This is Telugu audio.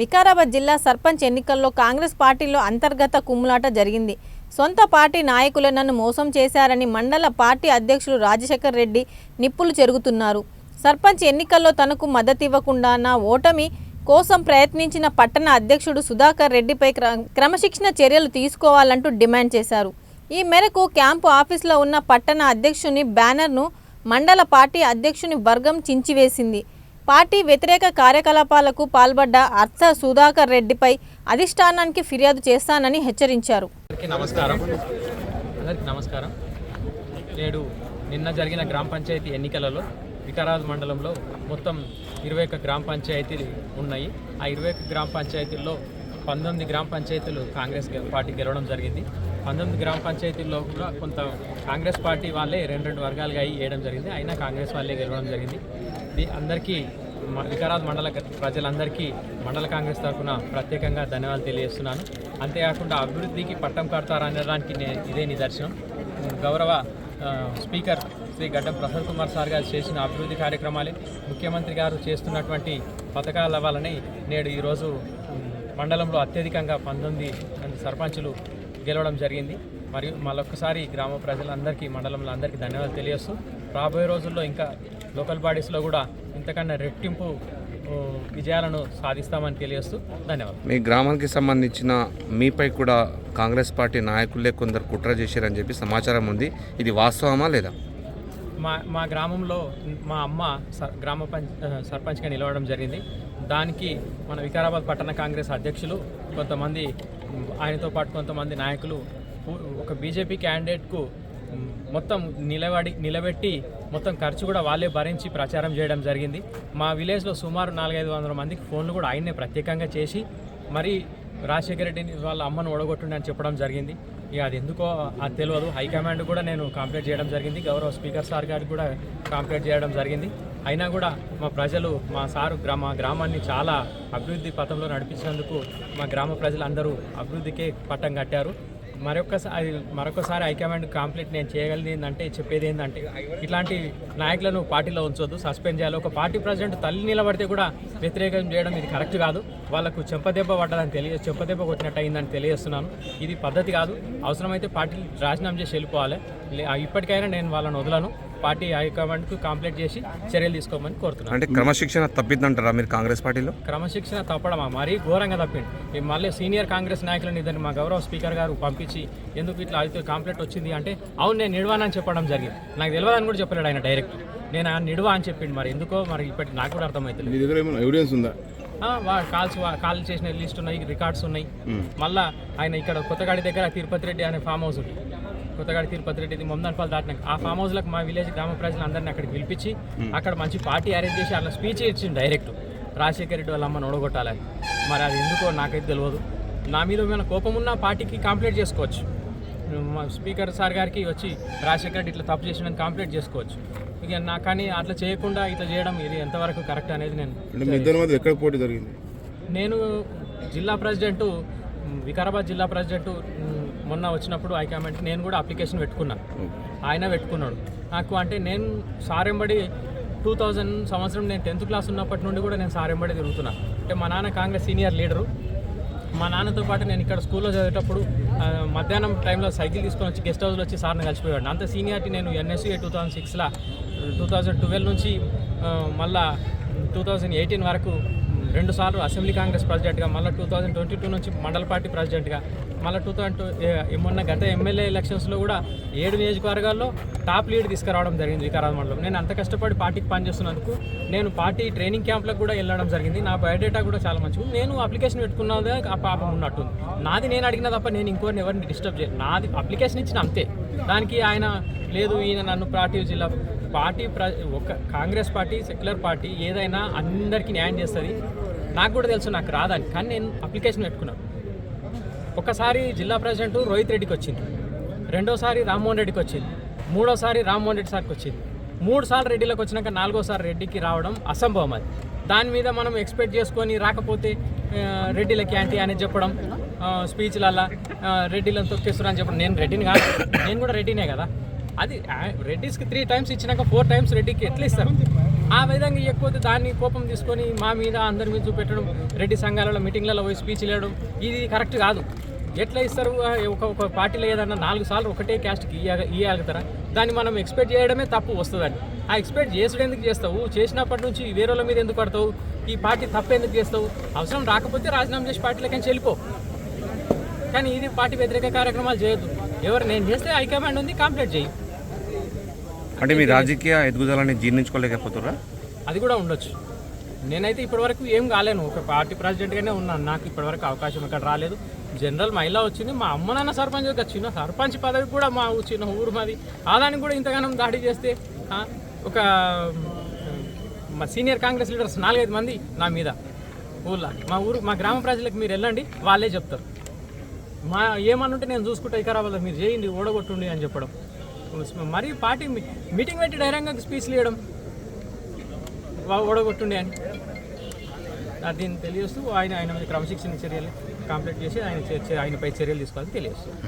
వికారాబాద్ జిల్లా సర్పంచ్ ఎన్నికల్లో కాంగ్రెస్ పార్టీలో అంతర్గత కుమ్ములాట జరిగింది. సొంత పార్టీ నాయకులే నన్ను మోసం చేశారని మండల పార్టీ అధ్యక్షులు రాజశేఖర్ రెడ్డి నిప్పులు చెరుగుతున్నారు. సర్పంచ్ ఎన్నికల్లో తనకు మద్దతివ్వకుండా నా ఓటమి కోసం ప్రయత్నించిన పట్టణ అధ్యక్షుడు సుధాకర్ రెడ్డిపై క్రమశిక్షణ చర్యలు తీసుకోవాలంటూ డిమాండ్ చేశారు. ఈ మేరకు క్యాంపు ఆఫీసులో ఉన్న పట్టణ అధ్యక్షుని బ్యానర్ను మండల పార్టీ అధ్యక్షుని వర్గం చించివేసింది. పార్టీ వ్యతిరేక కార్యకలాపాలకు పాల్పడ్డ అర్ధ సుధాకర్ రెడ్డిపై అధిష్టానానికి ఫిర్యాదు చేస్తానని హెచ్చరించారు. నమస్కారం. నేడు నిన్న జరిగిన గ్రామ పంచాయతీ ఎన్నికలలో వికారాబాద్ మండలంలో మొత్తం 21 గ్రామ పంచాయతీలు ఉన్నాయి. ఆ 21 గ్రామ పంచాయతీల్లో 19 గ్రామ పంచాయతీలు కాంగ్రెస్ పార్టీ గెలవడం జరిగింది. 19 గ్రామ పంచాయతీల్లో కూడా కొంత కాంగ్రెస్ పార్టీ వాళ్ళే రెండు వర్గాలుగా వేయడం జరిగింది. అయినా కాంగ్రెస్ వాళ్ళే గెలవడం జరిగింది. అందరికీ వికారాబాద్ మండల ప్రజలందరికీ మండల కాంగ్రెస్ తరఫున ప్రత్యేకంగా ధన్యవాదాలు తెలియజేస్తున్నాను. అంతేకాకుండా అభివృద్ధికి పట్టం కడతారనడానికి ఇదే నిదర్శనం. గౌరవ స్పీకర్ శ్రీ గడ్డం ప్రసాద్ కుమార్ సార్ గారు చేసిన అభివృద్ధి కార్యక్రమాలే, ముఖ్యమంత్రి గారు చేస్తున్నటువంటి పథకాల వల్లనే నేడు ఈరోజు మండలంలో అత్యధికంగా 19 మంది సర్పంచులు గెలవడం జరిగింది. మరియు మరొకసారి గ్రామ ప్రజలందరికీ మండలంలో అందరికీ ధన్యవాదాలు తెలియజేస్తూ రాబోయే రోజుల్లో ఇంకా లోకల్ బాడీస్లో కూడా ఇంతకన్నా రెట్టింపు విజయాలను సాధిస్తామని తెలియజేస్తూ ధన్యవాదాలు. మీ గ్రామానికి సంబంధించిన మీపై కూడా కాంగ్రెస్ పార్టీ నాయకులే కొందరు కుట్ర చేశారని చెప్పి సమాచారం ఉంది. ఇది వాస్తవమా లేదా? మా గ్రామంలో మా అమ్మ గ్రామ సర్పంచ్గా నిలవడం జరిగింది. దానికి మన వికారాబాద్ పట్టణ కాంగ్రెస్ అధ్యక్షులు కొంతమంది, ఆయనతో పాటు కొంతమంది నాయకులు ఒక బీజేపీ క్యాండిడేట్కు మొత్తం నిలబెట్టి మొత్తం ఖర్చు కూడా వాళ్ళే భరించి ప్రచారం చేయడం జరిగింది. మా విలేజ్లో సుమారు 400-500 మందికి ఫోన్లు కూడా ఆయన్నే ప్రత్యేకంగా చేసి మరి రాజశేఖర రెడ్డిని వాళ్ళ అమ్మను ఓడగొట్టుండి అని చెప్పడం జరిగింది. ఇక అది ఎందుకో అది తెలియదు. హైకమాండ్ కూడా నేను కంప్లైంట్ చేయడం జరిగింది. గౌరవ స్పీకర్ సార్ గారికి కూడా కంప్లైంట్ చేయడం జరిగింది. అయినా కూడా మా ప్రజలు మా సారు మా గ్రామాన్ని చాలా అభివృద్ధి పథంలో నడిపించినందుకు మా గ్రామ ప్రజలందరూ అభివృద్ధికే పట్టం కట్టారు. మరొకసారి హైకమాండ్ కంప్లైంట్ నేను చేయగలిగింది ఏంటంటే, చెప్పేది ఏంటంటే, ఇట్లాంటి నాయకులను పార్టీలో ఉంచొద్దు, సస్పెండ్ చేయాలి. ఒక పార్టీ ప్రెసిడెంట్ తల్లి నిలబడితే కూడా వ్యతిరేకం చేయడం ఇది కరెక్ట్ కాదు. వాళ్ళకు చెంపదెబ్బ పడ్డదని చెంపదెబ్బ కొట్టినట్టు అయిందని తెలియజేస్తున్నాను. ఇది పద్ధతి కాదు. అవసరమైతే పార్టీ రాజీనామా చేసి వెళ్ళిపోవాలి. ఇప్పటికైనా నేను వాళ్ళని వదలను. పార్టీ హైకమాండ్కు కంప్లైంట్ చేసి చర్యలు తీసుకోమని కోరుతున్నాను. అంటే క్రమశిక్షణ తప్పిద్దంటారా మీరు కాంగ్రెస్ పార్టీలో? క్రమశిక్షణ తప్పడమా? మరీ ఘోరంగా తప్పింది. మళ్ళీ సీనియర్ కాంగ్రెస్ నాయకులను ఇద్దరిని మా గౌరవ స్పీకర్ గారు పంపించి ఎందుకు ఇట్లా అయితే కంప్లైంట్ వచ్చింది అంటే, అవును నేను నిడవానని చెప్పడం జరిగింది. నాకు తెలియదని కూడా చెప్పలేడు ఆయన డైరెక్ట్. నేను ఆయన నిడవా అని చెప్పిండు. మరి ఎందుకో మరి ఇప్పటికి నాకు కూడా అర్థమవుతుంది. మీ దగ్గర ఏమైనా ఎవిడెన్స్ ఉందా? కాల్ చేసిన లిస్ట్ ఉన్నాయి, రికార్డ్స్ ఉన్నాయి. మళ్ళీ ఆయన ఇక్కడ కొత్తగాడి దగ్గర తిరుపతి రెడ్డి అనే ఫామ్ హౌస్ ఉంది. కొత్తగాడి తిరుపతి రెడ్డిది మొమ్దాన్పాల్ దాటినాక ఆ ఫామ్ హౌస్లకు మా విలేజ్ గ్రామ ప్రజలందరినీ అక్కడికి పిలిపించి అక్కడ మంచి పార్టీ అరేంజ్ చేసి అలా స్పీచ్ ఇచ్చింది డైరెక్ట్, రాజశేఖర రెడ్డి వాళ్ళ అమ్మను ఓడగొట్టాలని. మరి అది ఎందుకో నాకైతే తెలియదు. నా మీద ఏమైనా కోపం ఉన్న పార్టీకి కంప్లైంట్ చేసుకోవచ్చు. మా స్పీకర్ సార్ గారికి వచ్చి రాజశేఖర రెడ్డి ఇట్లా తప్పు చేసిన కంప్లైంట్ చేసుకోవచ్చు. ఇక నా కానీ అట్లా చేయకుండా ఇట్లా చేయడం ఇది ఎంతవరకు కరెక్ట్ అనేది ఎక్కడ పోటీ జరిగింది. నేను జిల్లా ప్రెసిడెంటు, వికారాబాద్ జిల్లా ప్రెసిడెంటు మొన్న వచ్చినప్పుడు హైకమాండ్కి నేను కూడా అప్లికేషన్ పెట్టుకున్నాను. ఆయన పెట్టుకున్నాడు నాకు. అంటే నేను సారెంబడి 2000 సంవత్సరం నేను 10th క్లాస్ ఉన్నప్పటి నుండి కూడా నేను సారెంబడి తిరుగుతున్నాను. అంటే మా నాన్న కాంగ్రెస్ సీనియర్ లీడరు. మా నాన్నతో పాటు నేను ఇక్కడ స్కూల్లో చదివేటప్పుడు మధ్యాహ్నం టైంలో సైకిల్ తీసుకొని వచ్చి గెస్ట్ హౌస్లో వచ్చి సార్ని కలిసిపోయాడు. అంత సీనియారిటీ. నేను ఎన్ఎస్సీ 2006లో 2012 నుంచి మళ్ళా 2018 వరకు 2 సార్లు అసెంబ్లీ కాంగ్రెస్ ప్రెసిడెంట్గా, మళ్ళీ 2022 నుంచి మండల పార్టీ ప్రెసిడెంట్గా, మళ్ళీ మొన్న గత ఎమ్మెల్యే ఎలక్షన్స్లో కూడా 7 నియోజకవర్గాల్లో టాప్ లీడ్ తీసుకురావడం జరిగింది వికారాబాద్ మండలం. నేను అంత కష్టపడి పార్టీకి పనిచేస్తున్నందుకు నేను పార్టీ ట్రైనింగ్ క్యాంప్లకు కూడా వెళ్ళడం జరిగింది. నా బయోడేటా కూడా చాలా మంచిగా. నేను అప్లికేషన్ పెట్టుకున్నదే ఆ పాపం ఉన్నట్టుంది. నాది నేను అడిగిన తప్ప నేను ఇంకోరిని ఎవరిని డిస్టర్బ్ చేయను. నాది అప్లికేషన్ ఇచ్చిన అంతే. దానికి ఆయన లేదు ఈయన నన్ను పార్టీ ఒక కాంగ్రెస్ పార్టీ సెక్యులర్ పార్టీ ఏదైనా అందరికీ న్యాయం చేస్తుంది. నాకు కూడా తెలుసు నాకు రాదని, కానీ నేను అప్లికేషన్ పెట్టుకున్నాను. ఒకసారి జిల్లా ప్రెసిడెంట్ రోహిత్ రెడ్డికి వచ్చింది, రెండోసారి రామ్మోహన్ రెడ్డికి వచ్చింది, మూడోసారి రామ్మోహన్ రెడ్డి సార్కి వచ్చింది, 3 సార్లు రెడ్డిలకు వచ్చినాక 4వ రెడ్డికి రావడం అసంభవం. అది దాని మీద మనం ఎక్స్పెక్ట్ చేసుకొని రాకపోతే రెడ్డిలకి యాంటీ అని చెప్పడం, స్పీచ్లల్లా రెడ్డిలను తొక్కేస్తున్నా అని చెప్పడం. నేను రెడ్డిని కాదు, నేను కూడా రెడ్డినే కదా. అది రెడ్డిస్కి 3 టైమ్స్ ఇచ్చినాక 4 టైమ్స్ రెడ్డికి ఎట్లా ఇస్తారు? ఆ విధంగా ఇవ్వకపోతే దాన్ని కోపం తీసుకొని మా మీద అందరి మీద చూపెట్టడం, రెడ్డి సంఘాలలో మీటింగ్లలో పోయి స్పీచ్లు ఇవ్వడం, ఇది కరెక్ట్ కాదు. ఎట్లా ఇస్తారు? ఒక పార్టీలో ఏదన్నా 4 సార్లు ఒకటే క్యాస్ట్కి ఇవ్వగలుగుతారా? దాన్ని మనం ఎక్స్పెక్ట్ చేయడమే తప్పు వస్తుందని. ఆ ఎక్స్పెక్ట్ చేసుడు ఎందుకు చేస్తావు? చేసినప్పటి నుంచి వేరేల మీద ఎందుకు పడతావు? ఈ పార్టీ తప్పు ఎందుకు చేస్తావు? అవసరం రాకపోతే రాజీనామా చేసి పార్టీలోకి వెళ్ళిపో. కానీ ఇది పార్టీ వ్యతిరేక కార్యక్రమాలు చేయొద్దు. నేను చేస్తే హైకమాండ్ ఉంది, కంప్లీట్ చేయి. అంటే మీ రాజకీయ ఎదుగుదలని జీర్ణించుకోలేకపోతురా? అది కూడా ఉండొచ్చు. నేనైతే ఇప్పటివరకు ఏం కాలేను, ఒక పార్టీ ప్రెసిడెంట్గానే ఉన్నాను. నాకు ఇప్పటివరకు అవకాశం ఇక్కడ రాలేదు. జనరల్ మహిళ వచ్చింది, మా అమ్మ నాన్న సర్పంచ్, చిన్న సర్పంచ్ పదవి కూడా మా చిన్న ఊరు మాది. ఆదానికి కూడా ఇంతగానం దాడి చేస్తే ఒక మా సీనియర్ కాంగ్రెస్ లీడర్స్ 4-5 మంది నా మీద ఊళ్ళో. మా గ్రామ ప్రజలకు మీరు వెళ్ళండి, వాళ్ళే చెప్తారు. ఏమనుంటే నేను చూసుకుంటా, వికారాబాద్లో మీరు చేయండి, ఓడగొట్టుండి అని చెప్పడం. మరి పార్టీ మీటింగ్ పెట్టి డైరెక్ట్గా స్పీచ్లు ఇవ్వడం, ఓడగొట్టుండి అని. దీన్ని తెలియజేస్తూ ఆయన మీద క్రమశిక్షణ చర్యలు కంప్లీట్ చేసి ఆయనపై చర్యలు తీసుకోవాలని తెలియజేస్తుంది.